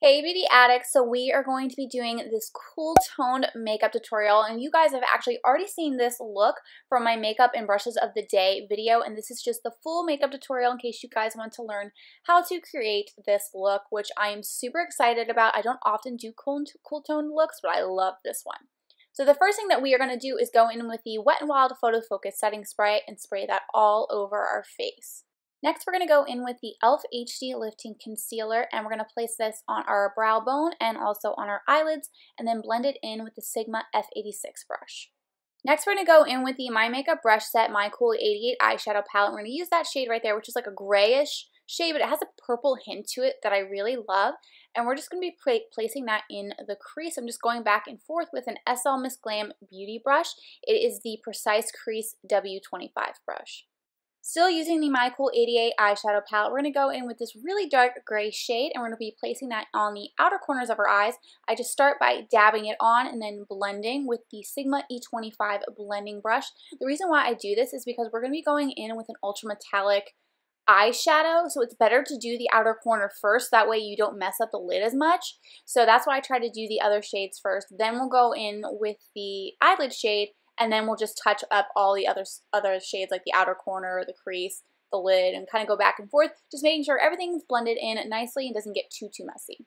Hey beauty addicts, so we are going to be doing this cool toned makeup tutorial, and you guys have actually already seen this look from my makeup and brushes of the day video, and this is just the full makeup tutorial in case you guys want to learn how to create this look, which I am super excited about. I don't often do cool toned looks, but I love this one. So the first thing that we are going to do is go in with the Wet n Wild Photo Focus Setting Spray and spray that all over our face. Next, we're going to go in with the e.l.f. HD Lifting Concealer, and we're going to place this on our brow bone and also on our eyelids, and then blend it in with the Sigma F86 brush. Next, we're going to go in with the My Makeup Brush Set My Cool 88 eyeshadow palette. We're going to use that shade right there, which is like a grayish shade, but it has a purple hint to it that I really love. And we're just going to be placing that in the crease. I'm just going back and forth with an SL Miss Glam Beauty Brush. It is the Precise Crease W25 brush. Still using the My Cool 88 eyeshadow palette, we're going to go in with this really dark gray shade, and we're going to be placing that on the outer corners of our eyes. I just start by dabbing it on and then blending with the Sigma E25 blending brush. The reason why I do this is because we're going to be going in with an ultra metallic eyeshadow, so it's better to do the outer corner first, that way you don't mess up the lid as much. So that's why I try to do the other shades first. Then we'll go in with the eyelid shade, and then we'll just touch up all the other shades like the outer corner, the crease, the lid, and kind of go back and forth, just making sure everything's blended in nicely and doesn't get too messy.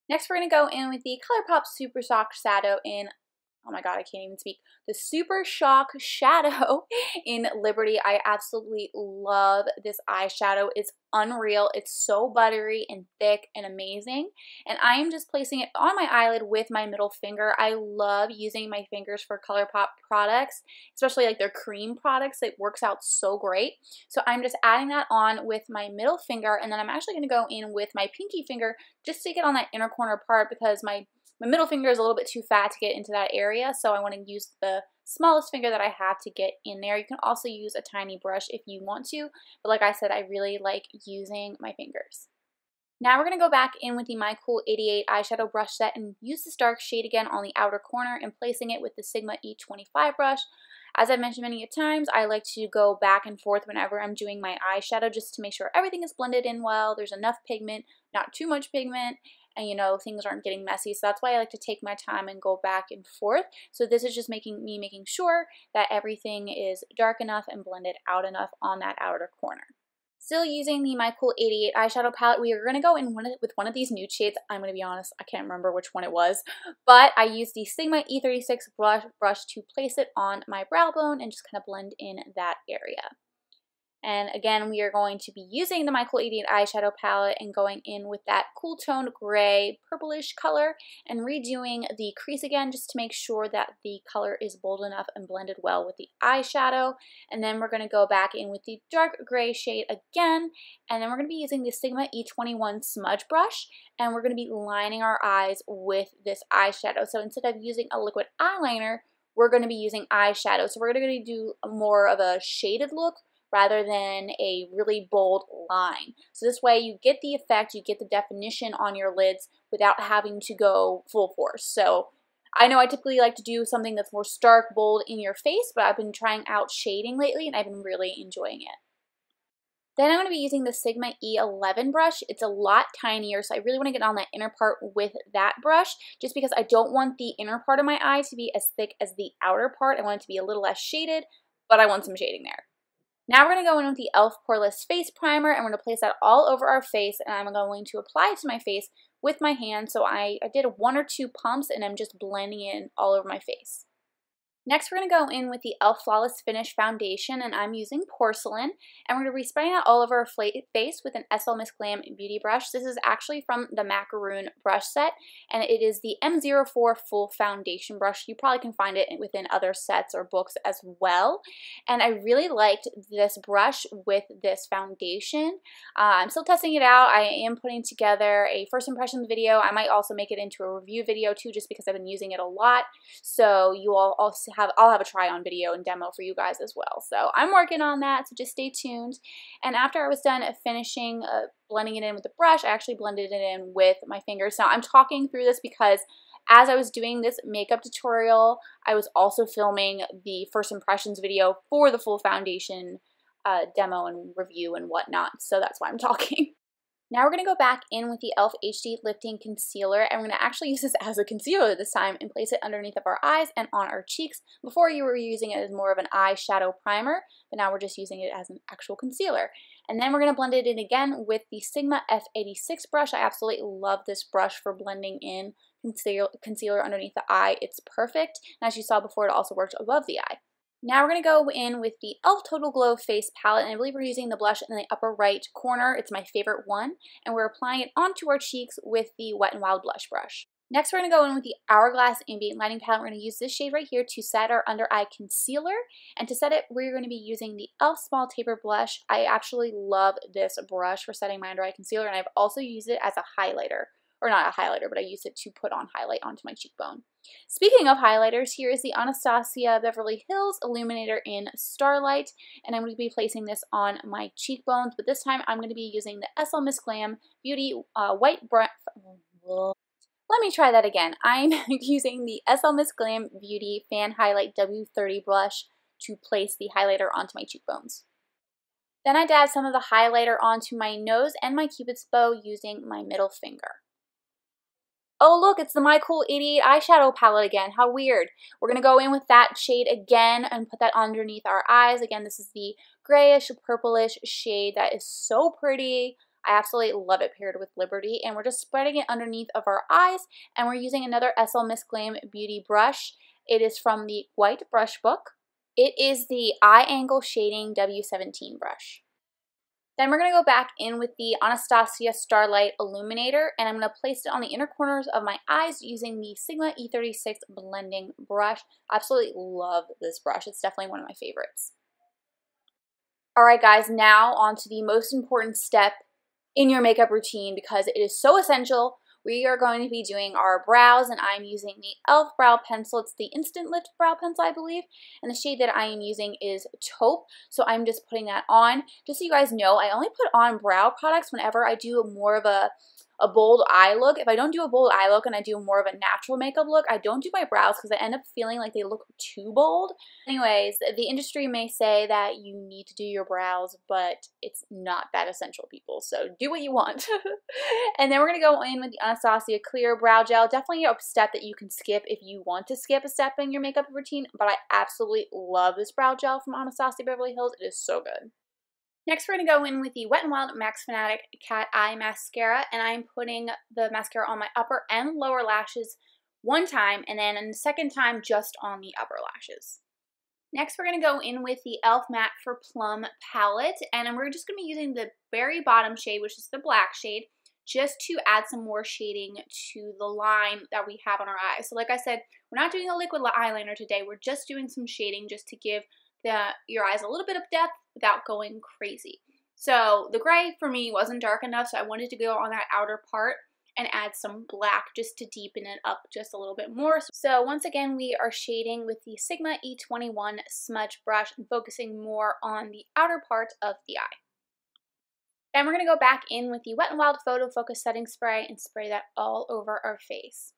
Next, we're going to go in with the ColourPop Super Shock Shadow in, oh my god, I can't even speak, the Super Shock Shadow in Liberty. I absolutely love this eyeshadow. It's unreal. It's so buttery and thick and amazing. And I am just placing it on my eyelid with my middle finger. I love using my fingers for ColourPop products, especially like their cream products. It works out so great. So I'm just adding that on with my middle finger, and then I'm actually going to go in with my pinky finger just to get on that inner corner part, because my middle finger is a little bit too fat to get into that area, so I want to use the smallest finger that I have to get in there. You can also use a tiny brush if you want to, but like I said, I really like using my fingers. Now we're going to go back in with the My Cool 88 eyeshadow brush set and use this dark shade again on the outer corner and placing it with the Sigma E25 brush. As I've mentioned many times, I like to go back and forth whenever I'm doing my eyeshadow just to make sure everything is blended in well, there's enough pigment, not too much pigment, and you know, things aren't getting messy. So that's why I like to take my time and go back and forth. So this is just making sure that everything is dark enough and blended out enough on that outer corner. Still using the My Cool 88 eyeshadow palette, we are going to go in with one of these nude shades. I'm going to be honest, I can't remember which one it was, but I used the Sigma E36 brush to place it on my brow bone and just kind of blend in that area. And again, we are going to be using the My Cool 88 eyeshadow palette and going in with that cool toned gray purplish color and redoing the crease again just to make sure that the color is bold enough and blended well with the eyeshadow. And then we're going to go back in with the dark gray shade again, and then we're going to be using the Sigma E21 smudge brush, and we're going to be lining our eyes with this eyeshadow. So instead of using a liquid eyeliner, we're going to be using eyeshadow. So we're going to do more of a shaded look rather than a really bold line. So this way you get the effect, you get the definition on your lids without having to go full force. So I know I typically like to do something that's more stark, bold in your face, but I've been trying out shading lately and I've been really enjoying it. Then I'm going to be using the Sigma E11 brush. It's a lot tinier, so I really want to get on that inner part with that brush, just because I don't want the inner part of my eye to be as thick as the outer part. I want it to be a little less shaded, but I want some shading there. Now we're going to go in with the e.l.f. Poreless Face Primer, and we're going to place that all over our face, and I'm going to apply it to my face with my hand. So I did 1 or 2 pumps, and I'm just blending it all over my face. Next, we're going to go in with the e.l.f. Flawless Finish Foundation, and I'm using Porcelain, and we're going to be spraying that all over our face with an SL Miss Glam Beauty Brush. This is actually from the Macaroon brush set, and it is the M04 Full Foundation brush. You probably can find it within other sets or books as well, and I really liked this brush with this foundation. I'm still testing it out. I am putting together a first impressions video. I might also make it into a review video too, just because I've been using it a lot, so you all also I'll have a try on video and demo for you guys as well. So I'm working on that, so just stay tuned. And after I was done finishing blending it in with the brush, I actually blended it in with my fingers. Now I'm talking through this because as I was doing this makeup tutorial, I was also filming the first impressions video for the full foundation demo and review and whatnot. So that's why I'm talking. Now we're going to go back in with the e.l.f. HD Lifting Concealer, and we're going to actually use this as a concealer this time and place it underneath of our eyes and on our cheeks. Before you were using it as more of an eyeshadow primer, but now we're just using it as an actual concealer. And then we're going to blend it in again with the Sigma F86 brush. I absolutely love this brush for blending in concealer underneath the eye. It's perfect, and as you saw before, it also worked above the eye. Now we're going to go in with the e.l.f. Total Glow Face Palette, and I believe we're using the blush in the upper right corner. It's my favorite one, and we're applying it onto our cheeks with the Wet n Wild blush brush. Next, we're going to go in with the Hourglass Ambient Lighting Palette. We're going to use this shade right here to set our under eye concealer, and to set it, we're going to be using the e.l.f. Small Taper Blush. I actually love this brush for setting my under eye concealer, and I've also used it as a highlighter. Or not a highlighter, but I use it to put on highlight onto my cheekbone. Speaking of highlighters, here is the Anastasia Beverly Hills Illuminator in Starlight, and I'm going to be placing this on my cheekbones, but this time I'm going to be using the Miss Glam Beauty White Brush. Let me try that again. I'm using the Miss Glam Beauty Fan Highlight W30 brush to place the highlighter onto my cheekbones. Then I dab some of the highlighter onto my nose and my Cupid's bow using my middle finger. Oh look, it's the My Cool 88 eyeshadow palette again. How weird. We're going to go in with that shade again and put that underneath our eyes. Again, this is the grayish, purplish shade that is so pretty. I absolutely love it paired with Liberty. And we're just spreading it underneath of our eyes. And we're using another Miss Glam Beauty brush. It is from the White Brush Book. It is the Eye Angle Shading W17 brush. Then we're going to go back in with the Anastasia Starlight Illuminator, and I'm going to place it on the inner corners of my eyes using the Sigma E36 blending brush. I absolutely love this brush. It's definitely one of my favorites. Alright guys, now on to the most important step in your makeup routine because it is so essential. We are going to be doing our brows, and I'm using the e.l.f. brow pencil. It's the Instant Lift brow pencil, I believe, and the shade that I am using is Taupe, so I'm just putting that on. Just so you guys know, I only put on brow products whenever I do more of a bold eye look. If I don't do a bold eye look and I do more of a natural makeup look, I don't do my brows because I end up feeling like they look too bold. Anyways, the industry may say that you need to do your brows, but it's not that essential, people, so do what you want. And then we're going to go in with the Anastasia Clear Brow Gel. Definitely a step that you can skip if you want to skip a step in your makeup routine, but I absolutely love this brow gel from Anastasia Beverly Hills. It is so good. Next, we're going to go in with the Wet n Wild Max Fanatic Cat Eye Mascara, and I'm putting the mascara on my upper and lower lashes one time, and then the second time just on the upper lashes. Next, we're going to go in with the e.l.f. Matte for Plum palette, and we're just going to be using the very bottom shade, which is the black shade, just to add some more shading to the line that we have on our eyes. So like I said, we're not doing a liquid eyeliner today. We're just doing some shading just to give your eyes a little bit of depth without going crazy. So the gray for me wasn't dark enough, so I wanted to go on that outer part and add some black just to deepen it up just a little bit more. So once again, we are shading with the Sigma E21 smudge brush and focusing more on the outer part of the eye. Then we're going to go back in with the Wet n Wild Photo Focus Setting Spray and spray that all over our face.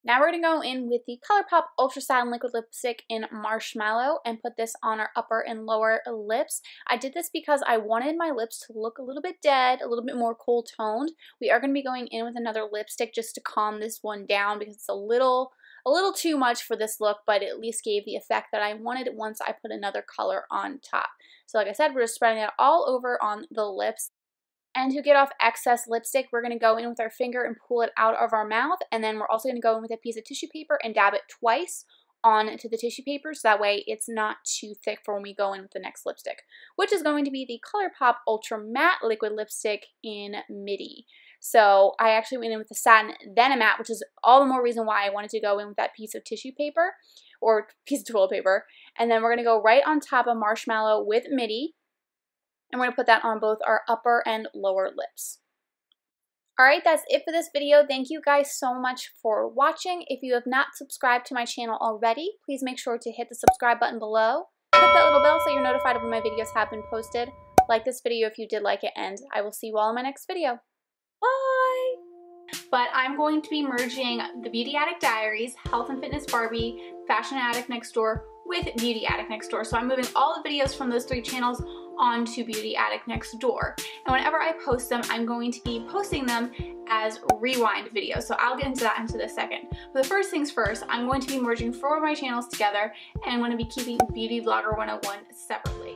Now we're going to go in with the ColourPop Ultra Satin Liquid Lipstick in Marshmallow and put this on our upper and lower lips. I did this because I wanted my lips to look a little bit dead, a little bit more cool toned. We are going to be going in with another lipstick just to calm this one down because it's a little too much for this look, but it at least gave the effect that I wanted once I put another color on top. So like I said, we're just spreading it all over on the lips. And to get off excess lipstick, we're going to go in with our finger and pull it out of our mouth. And then we're also going to go in with a piece of tissue paper and dab it twice onto the tissue paper, so that way it's not too thick for when we go in with the next lipstick, which is going to be the ColourPop Ultra Matte Liquid Lipstick in Midi. So I actually went in with the satin, then a matte, which is all the more reason why I wanted to go in with that piece of tissue paper or piece of toilet paper. And then we're going to go right on top of Marshmallow with Midi. And we're going to put that on both our upper and lower lips. Alright, that's it for this video. Thank you guys so much for watching. If you have not subscribed to my channel already, please make sure to hit the subscribe button below. Click that little bell so you're notified of when my videos have been posted. Like this video if you did like it, and I will see you all in my next video. Bye! But I'm going to be merging the Beauty Addict Diaries, Health and Fitness Barbie, Fashion Addict Next Door with Beauty Addict Next Door. So I'm moving all the videos from those three channels onto Beauty Addict next door. And whenever I post them, I'm going to be posting them as rewind videos. So I'll get into that in a second. But the first things first, I'm going to be merging 4 of my channels together, and I'm going to be keeping Beauty Vlogger 101 separately.